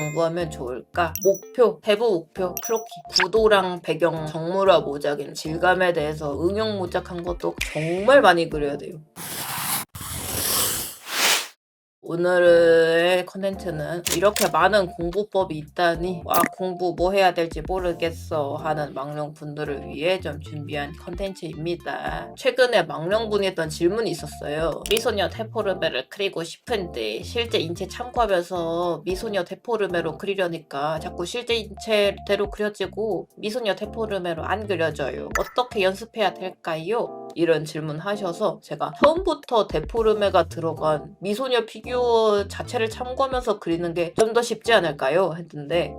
공부하면 좋을까? 목표, 세부 목표, 크로키, 구도랑 배경, 정물화 모작인 질감에 대해서 응용 모작한 것도 정말 많이 그려야 돼요. 오늘의 컨텐츠는 이렇게 많은 공부법이 있다니 공부 뭐 해야 될지 모르겠어 하는 망령분들을 위해 좀 준비한 컨텐츠입니다. 최근에 망령분이 했던 질문이 있었어요. 미소녀 데포르메를 그리고 싶은데 실제 인체 참고하면서 미소녀 데포르메로 그리려니까 자꾸 실제 인체대로 그려지고 미소녀 데포르메로 안 그려져요. 어떻게 연습해야 될까요? 이런 질문 하셔서 제가 처음부터 데포르메가 들어간 미소녀 피규어 자체를 참고하면서 그리는 게 좀 더 쉽지 않을까요? 했는데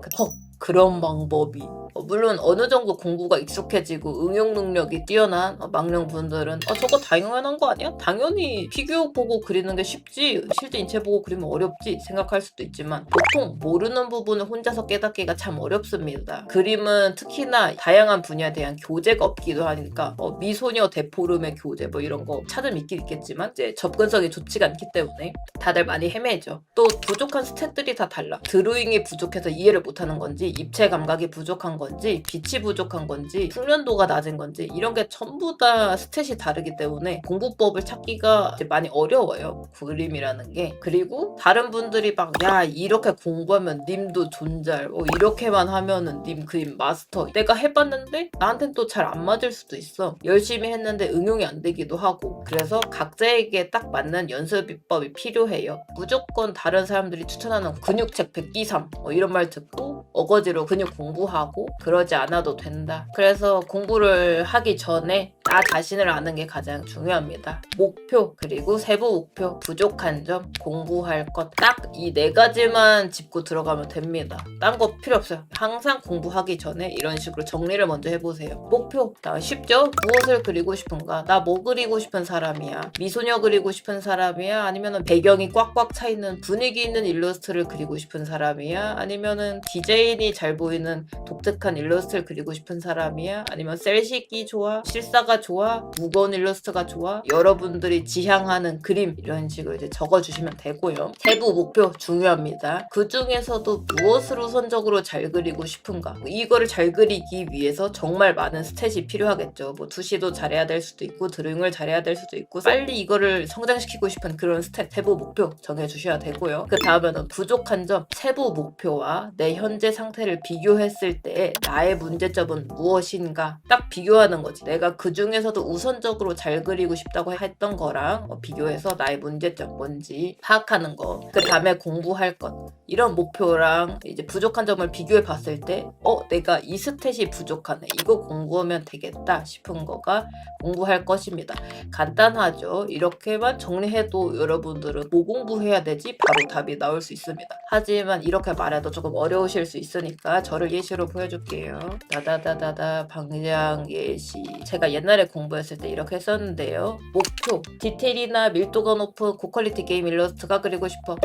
그런 방법이 물론 어느 정도 공부가 익숙해지고 응용 능력이 뛰어난 망령분들은 저거 당연한 거 아니야? 당연히 피규어 보고 그리는 게 쉽지 실제 인체 보고 그리면 어렵지 생각할 수도 있지만 보통 모르는 부분을 혼자서 깨닫기가 참 어렵습니다. 그림은 특히나 다양한 분야에 대한 교재가 없기도 하니까 미소녀 데포르메 교재 뭐 이런 거 찾으면 있긴 있겠지만 이제 접근성이 좋지가 않기 때문에 다들 많이 헤매죠. 또 부족한 스탯들이 다 달라. 드로잉이 부족해서 이해를 못하는 건지 입체 감각이 부족한 건지 빛이 부족한 건지 숙련도가 낮은 건지 이런 게 전부 다 스탯이 다르기 때문에 공부법을 찾기가 이제 많이 어려워요. 그림이라는 게. 그리고 다른 분들이 막 야 이렇게 공부하면 님도 존잘 이렇게만 하면은 님 그림 마스터 내가 해봤는데 나한텐 또 잘 안 맞을 수도 있어. 열심히 했는데 응용이 안 되기도 하고 그래서 각자에게 딱 맞는 연습 비법이 필요해요. 무조건 다른 사람들이 추천하는 근육책 100기3 이런 말 듣고 어거지로 근육 공부하고 그러지 않아도 된다. 그래서 공부를 하기 전에 나 자신을 아는 게 가장 중요합니다. 목표, 그리고 세부 목표, 부족한 점, 공부할 것 딱 이 4가지만 짚고 들어가면 됩니다. 딴 거 필요 없어요. 항상 공부하기 전에 이런 식으로 정리를 먼저 해보세요. 목표, 쉽죠? 무엇을 그리고 싶은가? 나 뭐 그리고 싶은 사람이야? 미소녀 그리고 싶은 사람이야? 아니면 배경이 꽉꽉 차있는 분위기 있는 일러스트를 그리고 싶은 사람이야? 아니면은 디자인이 잘 보이는 독특한 일러스트를 그리고 싶은 사람이야? 아니면 셀 씻기 좋아? 실사가 좋아? 무거운 일러스트가 좋아? 여러분들이 지향하는 그림 이런 식으로 이제 적어주시면 되고요. 세부 목표 중요합니다. 그 중에서도 무엇을 우선적으로 잘 그리고 싶은가? 이거를 잘 그리기 위해서 정말 많은 스탯이 필요하겠죠. 뭐 투시도 잘해야 될 수도 있고 드로잉을 잘해야 될 수도 있고 빨리 이거를 성장시키고 싶은 그런 스탯 세부 목표 정해주셔야 되고요. 그 다음에는 부족한 점 세부 목표와 내 현재 상태를 비교했을 때 나의 문제점은 무엇인가 딱 비교하는 거지. 내가 그 중에서도 우선적으로 잘 그리고 싶다고 했던 거랑 비교해서 나의 문제점 뭔지 파악하는 거. 그 다음에 공부할 것. 이런 목표랑 이제 부족한 점을 비교해 봤을 때 내가 이 스탯이 부족하네. 이거 공부하면 되겠다 싶은 거가 공부할 것입니다. 간단하죠. 이렇게만 정리해도 여러분들은 뭐 공부해야 되지? 바로 답이 나올 수 있습니다. 하지만 이렇게 말해도 조금 어려우실 수 있으니까 저를 예시로 보여줄게요. 다다다다다 방장 예시. 제가 옛날에 공부했을 때 이렇게 했었는데요. 목표, 디테일이나 밀도가 높은 고퀄리티 게임 일러스트가 그리고 싶어.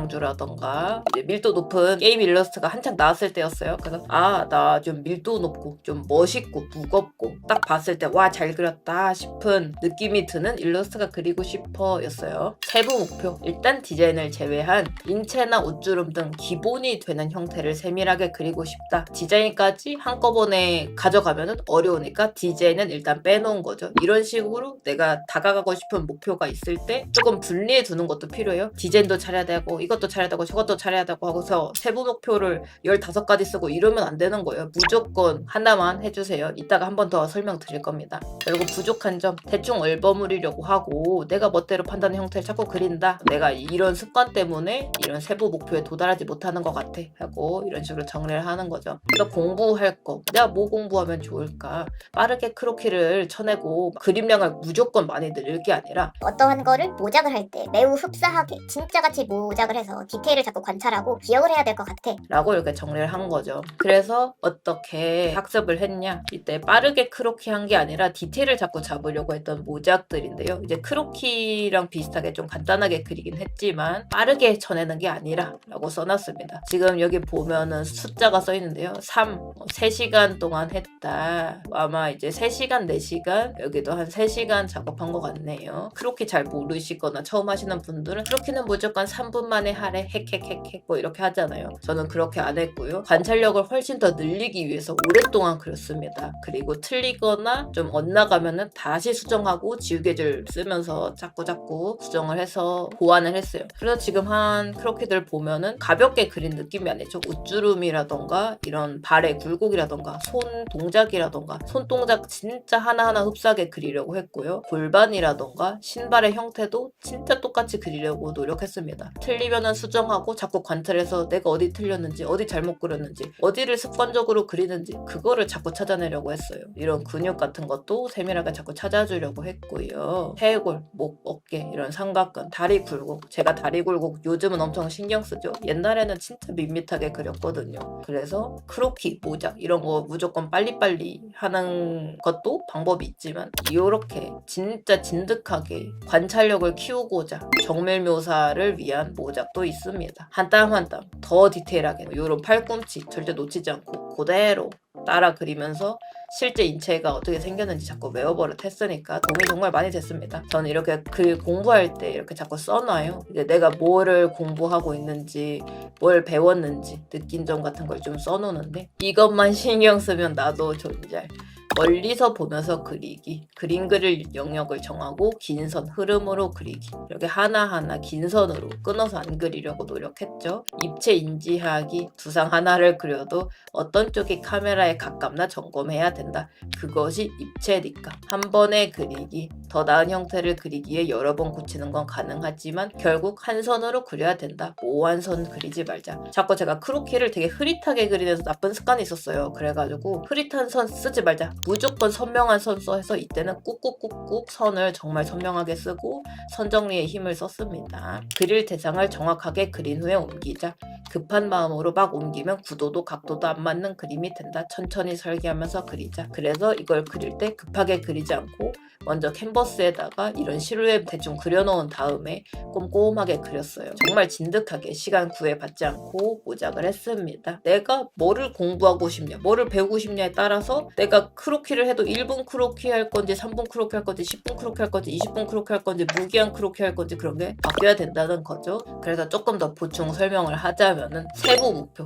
명일방주라던가 이제 밀도 높은 게임 일러스트가 한창 나왔을 때였어요. 그래서 나 좀 밀도 높고 좀 멋있고 무겁고 딱 봤을 때 와 잘 그렸다 싶은 느낌이 드는 일러스트가 그리고 싶어 였어요. 세부 목표, 일단 디자인을 제외한 인체나 옷주름 등 기본이 되는 형태를 세밀하게 그리고 싶다. 디자인까지 한꺼번에 가져가면 어려우니까 디자인은 일단 빼놓은 거죠. 이런 식으로 내가 다가가고 싶은 목표가 있을 때 조금 분리해 두는 것도 필요해요. 디자인도 잘해야 되고 이것도 잘해야 되고 저것도 잘해야 되고 하고서 세부 목표를 15가지 쓰고 이러면 안 되는 거예요. 무조건 하나만 해주세요. 이따가 한 번 더 설명드릴 겁니다. 그리고 부족한 점, 대충 얼버무리려고 하고 내가 멋대로 판단의 형태를 자꾸 그린다. 내가 이런 습관 때문에 이런 세부 목표에 도달하지 못하는 것 같아 하고 이런 식으로 정리를 하는 거죠. 그래서 공부할 거, 내가 뭐 공부하면 좋을까? 빠르게 크로키를 쳐내고 그림량을 무조건 많이 늘릴 게 아니라 어떠한 거를 모작을 할 때 매우 흡사하게 진짜같이 모작을 해서 디테일을 자꾸 관찰하고 기억을 해야 될 것 같아 라고 이렇게 정리를 한 거죠. 그래서 어떻게 학습을 했냐? 이때 빠르게 크로키 한 게 아니라 디테일을 자꾸 잡으려고 했던 모작들인데요. 이제 크로키랑 비슷하게 좀 간단하게 그리긴 했지만 빠르게 쳐내는 게 아니라 라고 써놨습니다. 지금 여기 보면은 숫자가 써 있는데요. 3, 3시간 동안 했다. 아마 이제 3시간, 4시간, 여기도 한 3시간 작업한 것 같네요. 크로키 잘 모르시거나 처음 하시는 분들은 크로키는 무조건 3분 만에 하래, 핵핵핵핵 뭐 이렇게 하잖아요. 저는 그렇게 안 했고요. 관찰력을 훨씬 더 늘리기 위해서 오랫동안 그렸습니다. 그리고 틀리거나 좀 엇나가면은 다시 수정하고 지우개질 쓰면서 자꾸 수정을 해서 보완을 했어요. 그래서 지금 한 크로키들 보면은 가볍게 그린 느낌이 아니죠. 웃주름이라던가 이런 발의 굴곡이라던가 손 동작이라던가 손동작 진짜 하나하나 흡사하게 그리려고 했고요. 골반이라던가 신발의 형태도 진짜 똑같이 그리려고 노력했습니다. 틀리면은 수정하고 자꾸 관찰해서 내가 어디 틀렸는지 어디 잘못 그렸는지 어디를 습관적으로 그리는지 그거를 자꾸 찾아내려고 했어요. 이런 근육 같은 것도 세밀하게 자꾸 찾아주려고 했고요. 해골, 목, 어깨 이런 삼각근, 다리 굴곡. 제가 다리 굴곡 요즘은 엄청 신경 쓰죠. 옛날에는 진짜 밋밋하게 그렸거든요. 그래서 크로키, 모작 이런 거 무조건 빨리빨리 하는 것도 방법이 있지만 이렇게 진짜 진득하게 관찰력을 키우고자 정밀 묘사를 위한 모작도 있습니다. 한 땀 한 땀 더 디테일하게 이런 팔꿈치 절대 놓치지 않고 그대로 따라 그리면서 실제 인체가 어떻게 생겼는지 자꾸 외워버릇 했으니까 도움이 정말 많이 됐습니다. 저는 이렇게 글 공부할 때 이렇게 자꾸 써놔요. 이제 내가 뭐를 공부하고 있는지 뭘 배웠는지 느낀 점 같은 걸 좀 써놓는데 이것만 신경 쓰면 나도 존잘. 멀리서 보면서 그리기, 그림 그릴 영역을 정하고 긴 선, 흐름으로 그리기 이렇게 하나하나 긴 선으로 끊어서 안 그리려고 노력했죠. 입체 인지하기, 두상 하나를 그려도 어떤 쪽이 카메라에 가깝나 점검해야 된다. 그것이 입체니까 한 번에 그리기, 더 나은 형태를 그리기에 여러 번 고치는 건 가능하지만 결국 한 선으로 그려야 된다. 모호한 선 그리지 말자. 자꾸 제가 크로키를 되게 흐릿하게 그리는 나쁜 습관이 있었어요. 그래가지고 흐릿한 선 쓰지 말자. 무조건 선명한 선 써서 이때는 꾹꾹꾹꾹 선을 정말 선명하게 쓰고 선 정리에 힘을 썼습니다. 그릴 대상을 정확하게 그린 후에 옮기자. 급한 마음으로 막 옮기면 구도도 각도도 안 맞는 그림이 된다. 천천히 설계하면서 그리자. 그래서 이걸 그릴 때 급하게 그리지 않고 먼저 캔버스에다가 이런 실루엣 대충 그려놓은 다음에 꼼꼼하게 그렸어요. 정말 진득하게 시간 구애받지 않고 모작을 했습니다. 내가 뭐를 공부하고 싶냐, 뭐를 배우고 싶냐에 따라서 내가 크로키를 해도 1분 크로키 할 건지 3분 크로키 할 건지 10분 크로키 할 건지 20분 크로키 할 건지 무기한 크로키 할 건지 그런 게 바뀌어야 된다는 거죠. 그래서 조금 더 보충 설명을 하자면은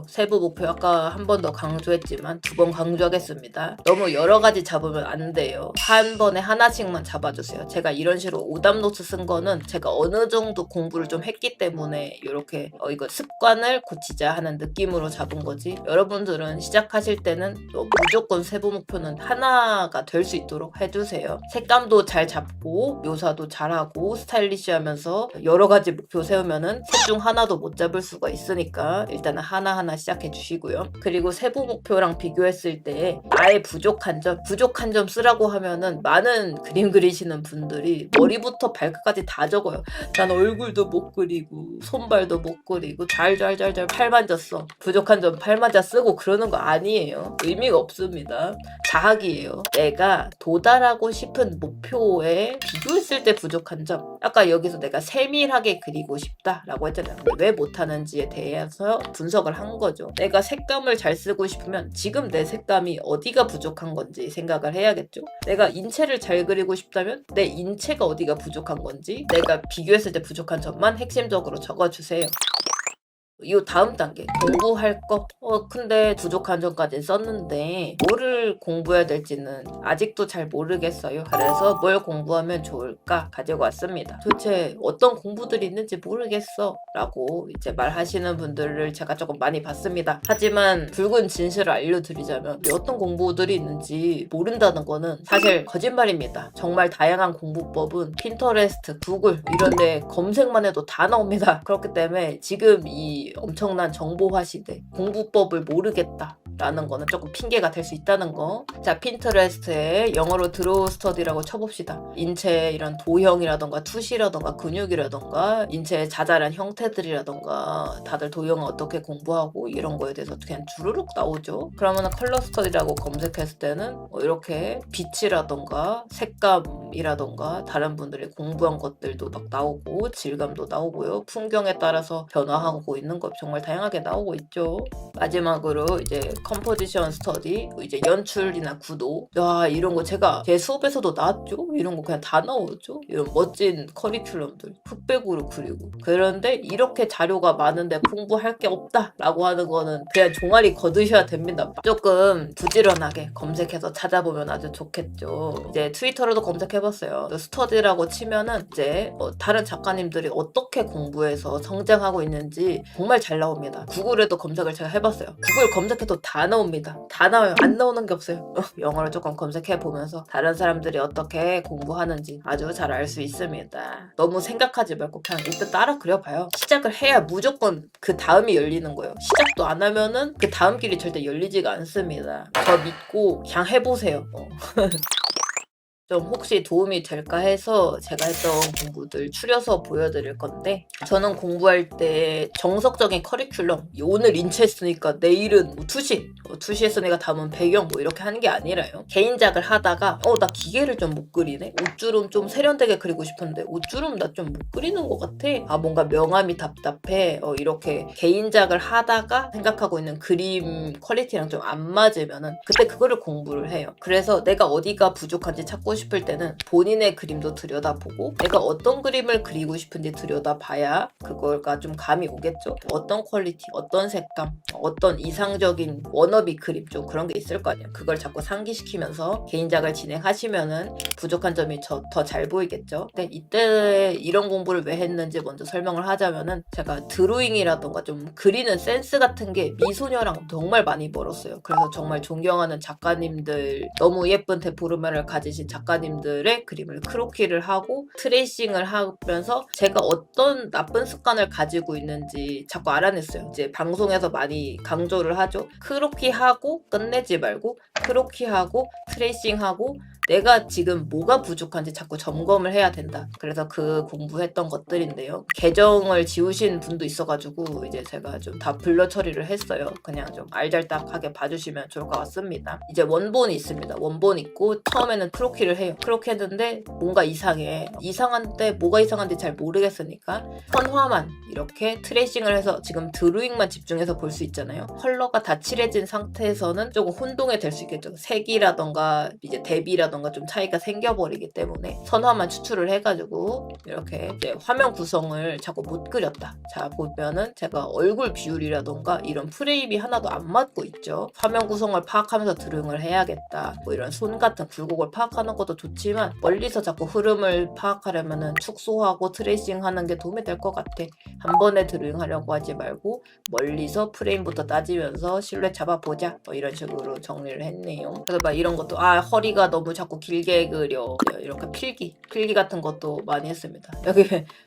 세부 목표 아까 한 번 더 강조했지만 2번 강조하겠습니다. 너무 여러 가지 잡으면 안 돼요. 한 번에 하나씩만 잡아주세요. 제가 이런 식으로 오답 노트 쓴 거는 제가 어느 정도 공부를 좀 했기 때문에 이렇게 이거 습관을 고치자 하는 느낌으로 잡은 거지. 여러분들은 시작하실 때는 무조건 세부 목표는 하나가 될 수 있도록 해주세요. 색감도 잘 잡고 묘사도 잘하고 스타일리시하면서 여러 가지 목표 세우면은 셋 중 하나도 못 잡을 수가 있으니까 일단은 하나하나 시작해 주시고요. 그리고 세부 목표랑 비교했을 때 나의 부족한 점 쓰라고 하면은 많은 그림 그리시는 분들이 머리부터 발끝까지 다 적어요. 난 얼굴도 못 그리고 손발도 못 그리고 잘 팔 만졌어. 부족한 점 팔 만자 쓰고 그러는 거 아니에요. 의미가 없습니다. 자학이에요. 내가 도달하고 싶은 목표에 비교했을 때 부족한 점. 아까 여기서 내가 세밀하게 그리고 싶다라고 했잖아요. 근데 왜 못하는지에 대해서 분석을 한 거죠. 내가 색감을 잘 쓰고 싶으면 지금 내 색감이 어디가 부족한 건지 생각을 해야겠죠. 내가 인체를 잘 그리고 싶다면 내 인체가 어디가 부족한 건지 내가 비교했을 때 부족한 점만 핵심적으로 적어주세요. 이 다음 단계 공부할 거 근데 부족한 점까지 썼는데 뭐를 공부해야 될지는 아직도 잘 모르겠어요. 그래서 뭘 공부하면 좋을까 가지고 왔습니다. 도대체 어떤 공부들이 있는지 모르겠어 라고 이제 말하시는 분들을 제가 조금 많이 봤습니다. 하지만 붉은 진실을 알려드리자면 어떤 공부들이 있는지 모른다는 거는 사실 거짓말입니다. 정말 다양한 공부법은 핀터레스트, 구글 이런 데 검색만 해도 다 나옵니다. 그렇기 때문에 지금 이 엄청난 정보화 시대 공부법을 모르겠다 라는 거는 조금 핑계가 될 수 있다는 거. 자, 핀터레스트에 영어로 드로우 스터디라고 쳐봅시다. 인체의 이런 도형이라던가 투시라던가 근육이라던가 인체의 자잘한 형태들이라던가 다들 도형을 어떻게 공부하고 이런 거에 대해서 그냥 주르륵 나오죠. 그러면 컬러 스터디라고 검색했을 때는 이렇게 빛이라던가 색감이라던가 다른 분들이 공부한 것들도 막 나오고 질감도 나오고요. 풍경에 따라서 변화하고 있는 것 정말 다양하게 나오고 있죠. 마지막으로 이제 컴포지션 스터디, 이제 연출이나 구도. 야, 이런 거 제가 제 수업에서도 나왔죠. 이런 거 그냥 다 나오죠. 이런 멋진 커리큘럼들 흑백으로 그리고. 그런데 이렇게 자료가 많은데 공부할 게 없다라고 하는 거는 그냥 종아리 거두셔야 됩니다. 조금 부지런하게 검색해서 찾아보면 아주 좋겠죠. 이제 트위터로도 검색해봤어요. 스터디라고 치면은 이제 다른 작가님들이 어떻게 공부해서 성장하고 있는지 정말 잘 나옵니다. 구글에도 검색을 제가 해봤어요. 구글 검색해도 다 나옵니다. 다 나와요. 안 나오는 게 없어요. 영어를 조금 검색해보면서 다른 사람들이 어떻게 공부하는지 아주 잘 알 수 있습니다. 너무 생각하지 말고 그냥 일단 따라 그려봐요. 시작을 해야 무조건 그 다음이 열리는 거예요. 시작도 안 하면은 그 다음 길이 절대 열리지가 않습니다. 저 믿고 그냥 해보세요. 좀 혹시 도움이 될까 해서 제가 했던 공부들 추려서 보여드릴 건데, 저는 공부할 때 정석적인 커리큘럼, 오늘 인체 했으니까 내일은 투시 했으니까 다음은 배경 이렇게 하는 게 아니라요. 개인작을 하다가 나 기계를 좀 못 그리네? 옷주름 좀 세련되게 그리고 싶은데 옷주름 나 좀 못 그리는 것 같아. 뭔가 명암이 답답해. 이렇게 개인작을 하다가 생각하고 있는 그림 퀄리티랑 좀 안 맞으면은 그때 그거를 공부를 해요. 그래서 내가 어디가 부족한지 찾고 싶을 때는 본인의 그림도 들여다보고 내가 어떤 그림을 그리고 싶은지 들여다봐야 그걸가 좀 감이 오겠죠. 어떤 퀄리티, 어떤 색감, 어떤 이상적인 워너비 그림 좀 그런 게 있을 거 아니에요. 그걸 자꾸 상기시키면서 개인작을 진행하시면은 부족한 점이 더 잘 보이겠죠. 근데 이때 이런 공부를 왜 했는지 먼저 설명을 하자면은, 제가 드로잉이라던가 좀 그리는 센스 같은 게 미소녀랑 정말 많이 멀었어요. 그래서 정말 존경하는 작가님들, 너무 예쁜 데포르메를 가지신 작가님들의 그림을 크로키를 하고 트레이싱을 하면서 제가 어떤 나쁜 습관을 가지고 있는지 자꾸 알아냈어요. 이제 방송에서 많이 강조를 하죠. 크로키하고 끝내지 말고 크로키하고 트레이싱하고 내가 지금 뭐가 부족한지 자꾸 점검을 해야 된다. 그래서 그 공부했던 것들인데요. 계정을 지우신 분도 있어가지고 이제 제가 좀 다 블러 처리를 했어요. 그냥 좀 알잘딱하게 봐주시면 좋을 것 같습니다. 이제 원본이 있습니다. 원본 있고 처음에는 크로키를 해요. 크로키 했는데 뭔가 이상해. 이상한데 뭐가 이상한지 잘 모르겠으니까 선화만 이렇게 트레이싱을 해서 지금 드로잉만 집중해서 볼 수 있잖아요. 컬러가 다 칠해진 상태에서는 조금 혼동이 될 수 있겠죠. 색이라던가 이제 대비라던가 좀 차이가 생겨버리기 때문에 선화만 추출을 해가지고 이렇게 이제 화면 구성을 자꾸 못 그렸다. 자, 보면은 제가 얼굴 비율이라던가 이런 프레임이 하나도 안 맞고 있죠. 화면 구성을 파악하면서 드로잉을 해야겠다. 이런 손 같은 굴곡을 파악하는 것도 좋지만 멀리서 자꾸 흐름을 파악하려면은 축소하고 트레이싱하는 게 도움이 될 것 같아. 한 번에 드로잉 하려고 하지 말고 멀리서 프레임부터 따지면서 실루엣 잡아보자. 이런 식으로 정리를 했네요. 그래서 막 이런 것도 허리가 너무 자꾸 길게 그려. 이렇게 필기 같은 것도 많이 했습니다. 여기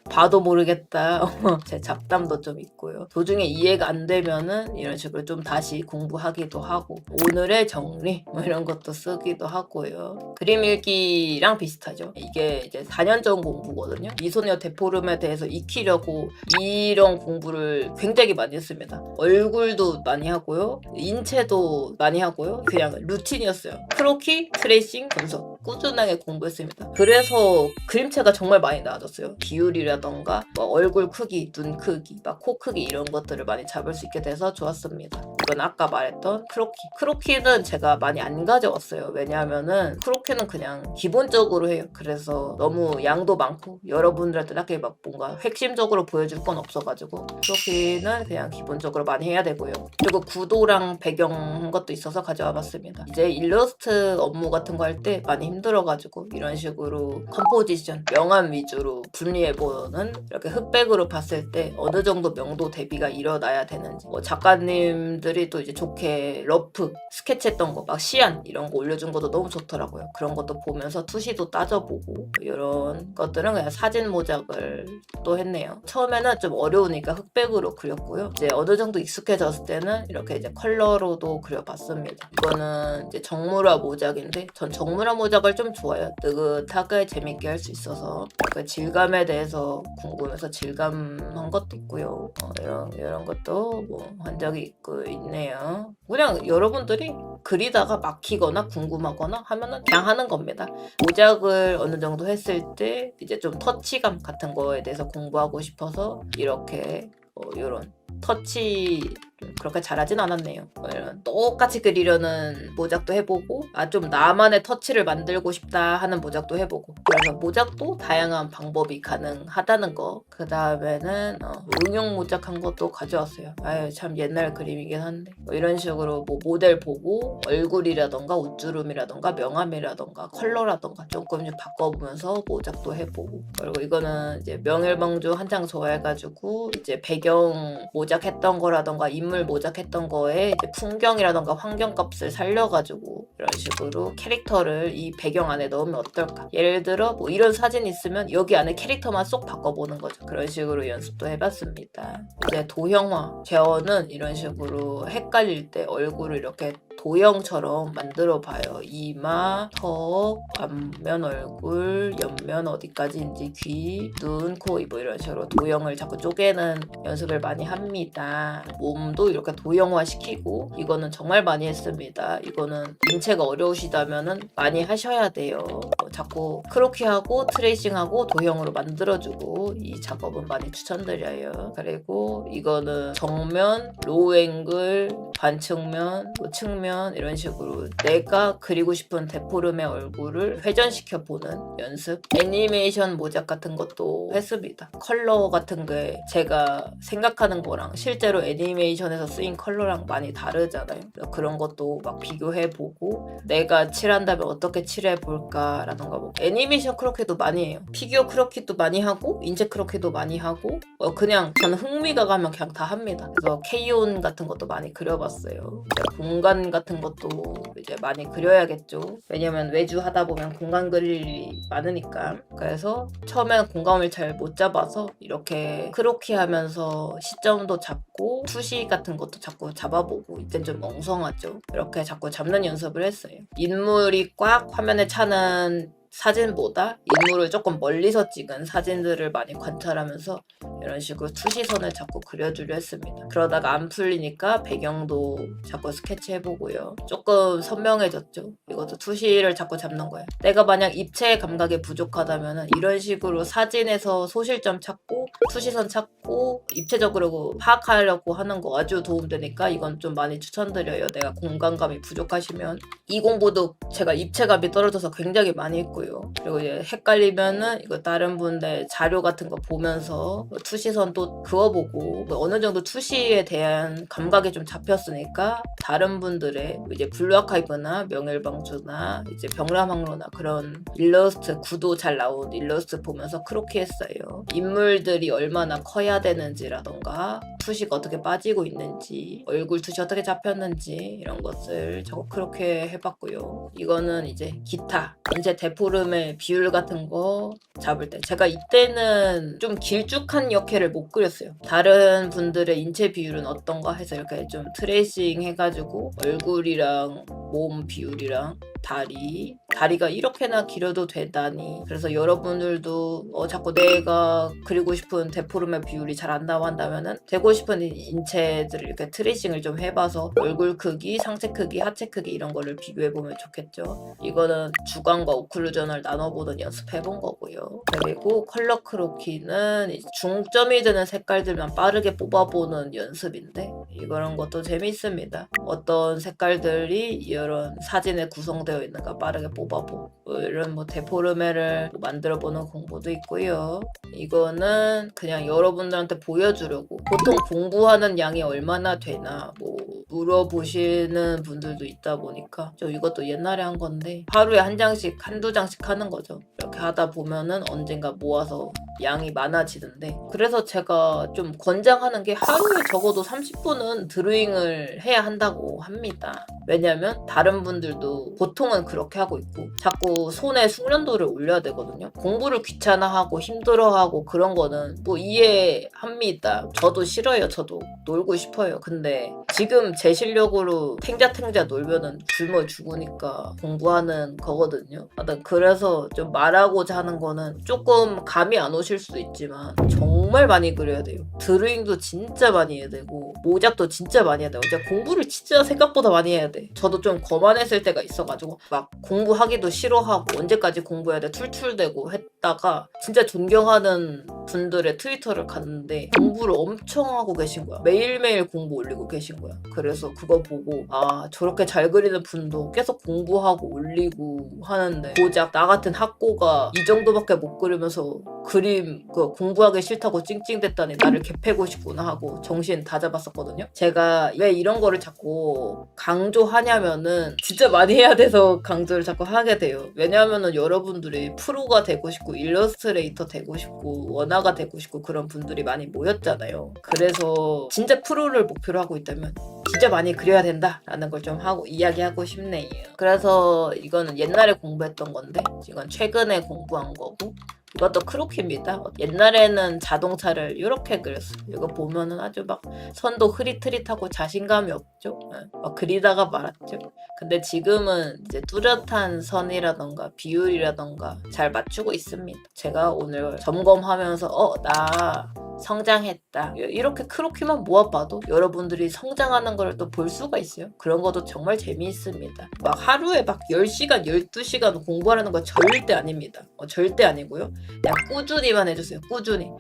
봐도 모르겠다. 제 잡담도 좀 있고요. 도중에 이해가 안 되면은 이런 식으로 좀 다시 공부하기도 하고 오늘의 정리 이런 것도 쓰기도 하고요. 그림 읽기랑 비슷하죠. 이게 이제 4년 전 공부거든요. 미소녀 데포름에 대해서 익히려고 이런 공부를 굉장히 많이 했습니다. 얼굴도 많이 하고요. 인체도 많이 하고요. 그냥 루틴이었어요. 크로키, 트레이싱, 분석 꾸준하게 공부했습니다. 그래서 그림체가 정말 많이 나아졌어요. 비율이라던가 얼굴 크기, 눈 크기, 코 크기 이런 것들을 많이 잡을 수 있게 돼서 좋았습니다. 이건 아까 말했던 크로키. 크로키는 제가 많이 안 가져왔어요. 왜냐하면은 크로키는 그냥 기본적으로 해요. 그래서 너무 양도 많고 여러분들한테 딱히 막 뭔가 핵심적으로 보여줄 건 없어가지고 크로키는 그냥 기본적으로 많이 해야 되고요. 그리고 구도랑 배경 것도 있어서 가져와 봤습니다. 이제 일러스트 업무 같은 거 할 때 많이 힘들어가지고 이런 식으로 컴포지션, 명암 위주로 분리해보는, 이렇게 흑백으로 봤을 때 어느 정도 명도 대비가 일어나야 되는지, 작가님들이 여러분들이 또 이제 좋게 러프 스케치했던 거 막 시안 이런 거 올려준 것도 너무 좋더라고요. 그런 것도 보면서 투시도 따져보고 이런 것들은 그냥 사진 모작을 또 했네요. 처음에는 좀 어려우니까 흑백으로 그렸고요. 이제 어느 정도 익숙해졌을 때는 이렇게 이제 컬러로도 그려봤습니다. 이거는 이제 정무라 모작인데 전 정무라 모작을 좀 좋아해요. 느긋하게 재밌게 할 수 있어서 그 질감에 대해서 궁금해서 질감한 것도 있고요. 이런 것도 뭐 한 적이 있네요. 그냥 여러분들이 그리다가 막히거나 궁금하거나 하면은 그냥 하는 겁니다. 모작을 어느 정도 했을 때 이제 좀 터치감 같은 거에 대해서 공부하고 싶어서 이렇게 이런 터치 그렇게 잘하진 않았네요. 똑같이 그리려는 모작도 해보고 좀 나만의 터치를 만들고 싶다 하는 모작도 해보고 그래서 모작도 다양한 방법이 가능하다는 거. 그 다음에는 응용 모작한 것도 가져왔어요. 참 옛날 그림이긴 한데 이런 식으로 뭐 모델 보고 얼굴이라던가 옷주름이라던가 명암이라던가 컬러라던가 조금씩 바꿔보면서 모작도 해보고 그리고 이거는 이제 명일방주 한창 좋아해가지고 이제 배경 모작했던 거라던가 인물 모작했던 거에 이제 풍경이라던가 환경값을 살려가지고 이런 식으로 캐릭터를 이 배경 안에 넣으면 어떨까. 예를 들어 뭐 이런 사진 있으면 여기 안에 캐릭터만 쏙 바꿔보는 거죠. 그런 식으로 연습도 해봤습니다. 이제 도형화 재현은 이런 식으로 헷갈릴 때 얼굴을 이렇게 도형처럼 만들어 봐요. 이마, 턱, 앞면 얼굴, 옆면 어디까지인지 귀, 눈, 코, 뭐 이런 식으로 도형을 자꾸 쪼개는 연습을 많이 합니다. 몸도 이렇게 도형화 시키고 이거는 정말 많이 했습니다. 이거는 인체가 어려우시다면은 많이 하셔야 돼요. 자꾸 크로키하고 트레이싱하고 도형으로 만들어주고 이 작업은 많이 추천드려요. 그리고 이거는 정면, 로우 앵글, 반측면, 측면 이런 식으로 내가 그리고 싶은 데포름의 얼굴을 회전시켜 보는 연습. 애니메이션 모작 같은 것도 했습니다. 컬러 같은 게 제가 생각하는 거랑 실제로 애니메이션에서 쓰인 컬러랑 많이 다르잖아요. 그런 것도 막 비교해보고 내가 칠한다면 어떻게 칠해볼까라던가 뭐 애니메이션 크로키도 많이 해요. 피규어 크로키도 많이 하고 인체 크로키도 많이 하고 그냥 저는 흥미가 가면 그냥 다 합니다. 그래서 K-ON 같은 것도 많이 그려봤어요. 공간 같은 것도 이제 많이 그려야겠죠. 왜냐면 외주 하다 보면 공간 그릴 일이 많으니까. 그래서 처음에는 공감을 잘 못 잡아서 이렇게 크로키 하면서 시점도 잡고 투시 같은 것도 자꾸 잡아보고 이젠 좀 멍성하죠. 이렇게 자꾸 잡는 연습을 했어요. 인물이 꽉 화면에 차는 사진보다 인물을 조금 멀리서 찍은 사진들을 많이 관찰하면서 이런 식으로 투시선을 자꾸 그려주려 했습니다. 그러다가 안 풀리니까 배경도 자꾸 스케치해보고요. 조금 선명해졌죠. 이것도 투시를 자꾸 잡는 거예요. 내가 만약 입체 감각이 부족하다면 이런 식으로 사진에서 소실점 찾고 투시선 찾고 입체적으로 파악하려고 하는 거 아주 도움되니까 이건 좀 많이 추천드려요. 내가 공간감이 부족하시면. 이 공부도 제가 입체감이 떨어져서 굉장히 많이 했고요. 그리고 이제 헷갈리면은 이거 다른 분들 자료 같은 거 보면서 투시선도 그어보고 어느 정도 투시에 대한 감각이 좀 잡혔으니까 다른 분들의 이제 블루 아카이브나 명일방주나 이제 병람항로나 그런 일러스트 구도 잘 나온 일러스트 보면서 크로키 했어요. 인물들이 얼마나 커야 되는지라던가 투시가 어떻게 빠지고 있는지 얼굴 투시 어떻게 잡혔는지 이런 것을 저거 크로키 해봤고요. 이거는 이제 기타 인체 데포름의 비율 같은 거 잡을 때 제가 이때는 좀 길쭉한 역해를 못 그렸어요. 다른 분들의 인체 비율은 어떤가 해서 이렇게 좀 트레이싱 해가지고 얼굴이랑 몸 비율이랑 다리가 이렇게나 길어도 되다니. 그래서 여러분들도 자꾸 내가 그리고 싶은 데포름의 비율이 잘 안 나와 한다면은 되고 싶은 인체들을 이렇게 트레이싱을 좀 해봐서 얼굴 크기, 상체 크기, 하체 크기 이런 거를 비교해보면 좋겠죠. 이거는 주관과 오클루전을 나눠보는 연습해본 거고요. 그리고 컬러 크로키는 중점이 되는 색깔들만 빠르게 뽑아보는 연습인데 이런 것도 재밌습니다. 어떤 색깔들이 이런 사진에 구성되어 있는가 빠르게 뽑아보고 이런 데포르메를 만들어보는 공부도 있고요. 이거는 그냥 여러분들한테 보여주려고 보통 공부하는 양이 얼마나 되나 물어보시는 분들도 있다 보니까 이것도 옛날에 한 건데 하루에 한 장씩 한두 장씩 하는 거죠. 이렇게 하다 보면은 언젠가 모아서 양이 많아지는데, 그래서 제가 좀 권장하는 게 하루에 적어도 30분은 드로잉을 해야 한다고 합니다. 왜냐면 다른 분들도 보통은 그렇게 하고 있고 자꾸 손에 숙련도를 올려야 되거든요. 공부를 귀찮아하고 힘들어하고 그런 거는 뭐 이해합니다. 저도 싫어요. 저도 놀고 싶어요. 근데 지금 제 실력으로 탱자탱자 놀면은 굶어 죽으니까 공부하는 거거든요. 하여튼 그래서 좀 말하고자 하는 거는, 조금 감이 안 오실 수도 있지만 정말 많이 그려야 돼요. 드로잉도 진짜 많이 해야 되고 모작도 진짜 많이 해야 돼요. 이제 공부를 진짜 생각보다 많이 해야 돼. 저도 좀 거만했을 때가 있어가지고 막 공부하기도 싫어하고 언제까지 공부해야 돼 툴툴대고 했다가, 진짜 존경하는 분들의 트위터를 갔는데 공부를 엄청 하고 계신 거야. 매일매일 공부 올리고 계신 거야. 그래서 그거 보고 아, 저렇게 잘 그리는 분도 계속 공부하고 올리고 하는데 고작 나 같은 학고가 이 정도밖에 못 그리면서 그림 공부하기 싫다고 찡찡댔다니 나를 개패고 싶구나 하고 정신 다 잡았었거든요. 제가 왜 이런 거를 자꾸 강조하냐면은 진짜 많이 해야 돼서 강조를 자꾸 하게 돼요. 왜냐하면은 여러분들이 프로가 되고 싶고 일러스트레이터 되고 싶고 원화가 되고 싶고 그런 분들이 많이 모였잖아요. 그래서 진짜 프로를 목표로 하고 있다면 진짜 많이 그려야 된다라는 걸 좀 하고 이야기하고 싶네요. 그래서 이거는 옛날에 공부했던 건데 이건 최근에 공부한 거고, 이것도 크로키입니다. 옛날에는 자동차를 이렇게 그렸어요. 이거 보면은 아주 막 선도 흐릿흐릿하고 자신감이 없죠. 막 그리다가 말았죠. 근데 지금은 이제 뚜렷한 선이라던가 비율이라던가 잘 맞추고 있습니다. 제가 오늘 점검하면서 나 성장했다. 이렇게 크로키만 모아봐도 여러분들이 성장하는 걸 또 볼 수가 있어요. 그런 것도 정말 재미있습니다. 막 하루에 막 10시간, 12시간 공부하는 거 절대 아닙니다. 절대 아니고요. 그냥 꾸준히만 해주세요. 꾸준히.